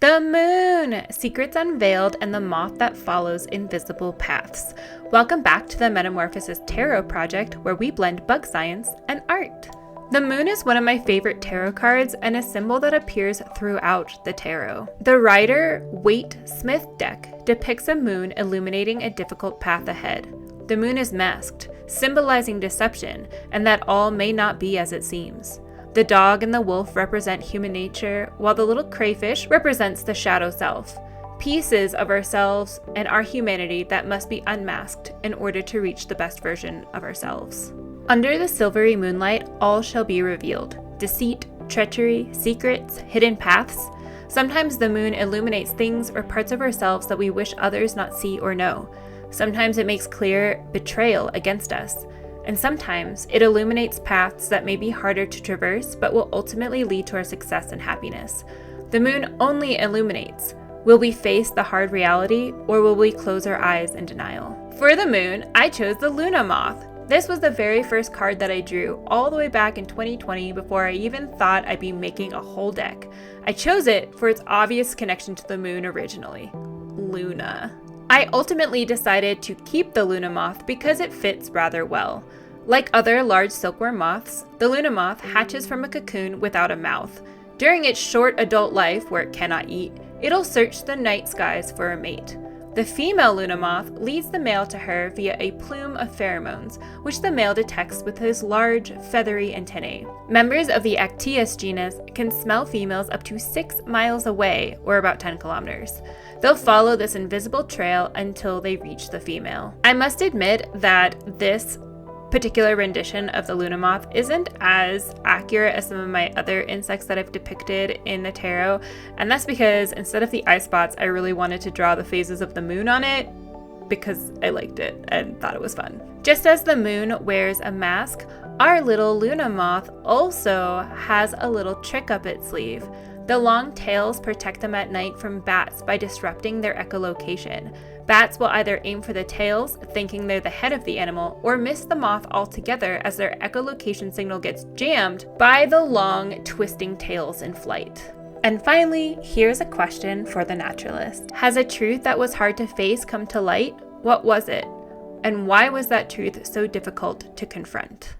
The moon! Secrets unveiled and the moth that follows invisible paths. Welcome back to the Metamorphosis Tarot Project, where we blend bug science and art. The moon is one of my favorite tarot cards and a symbol that appears throughout the tarot. The Rider Waite Smith deck depicts a moon illuminating a difficult path ahead. The moon is masked, symbolizing deception and that all may not be as it seems. The dog and the wolf represent human nature, while the little crayfish represents the shadow self, pieces of ourselves and our humanity that must be unmasked in order to reach the best version of ourselves. Under the silvery moonlight, all shall be revealed. Deceit, treachery, secrets, hidden paths. Sometimes the moon illuminates things or parts of ourselves that we wish others not see or know. Sometimes it makes clear betrayal against us. And sometimes it illuminates paths that may be harder to traverse but will ultimately lead to our success and happiness. The moon only illuminates. Will we face the hard reality, or will we close our eyes in denial? For the moon, I chose the Luna Moth. This was the very first card that I drew all the way back in 2020 before I even thought I'd be making a whole deck. I chose it for its obvious connection to the moon originally. Luna. I ultimately decided to keep the Luna Moth because it fits rather well. Like other large silkworm moths, the Luna Moth hatches from a cocoon without a mouth. During its short adult life, where it cannot eat, it'll search the night skies for a mate. The female Luna Moth leads the male to her via a plume of pheromones, which the male detects with his large, feathery antennae. Members of the Actias genus can smell females up to 6 miles away, or about 10 kilometers. They'll follow this invisible trail until they reach the female. I must admit that this particular rendition of the Luna Moth isn't as accurate as some of my other insects that I've depicted in the tarot, and that's because instead of the eye spots, I really wanted to draw the phases of the moon on it because I liked it and thought it was fun. Just as the moon wears a mask, our little Luna Moth also has a little trick up its sleeve. The long tails protect them at night from bats by disrupting their echolocation. Bats will either aim for the tails, thinking they're the head of the animal, or miss the moth altogether as their echolocation signal gets jammed by the long, twisting tails in flight. And finally, here's a question for the naturalist. Has a truth that was hard to face come to light? What was it? And why was that truth so difficult to confront?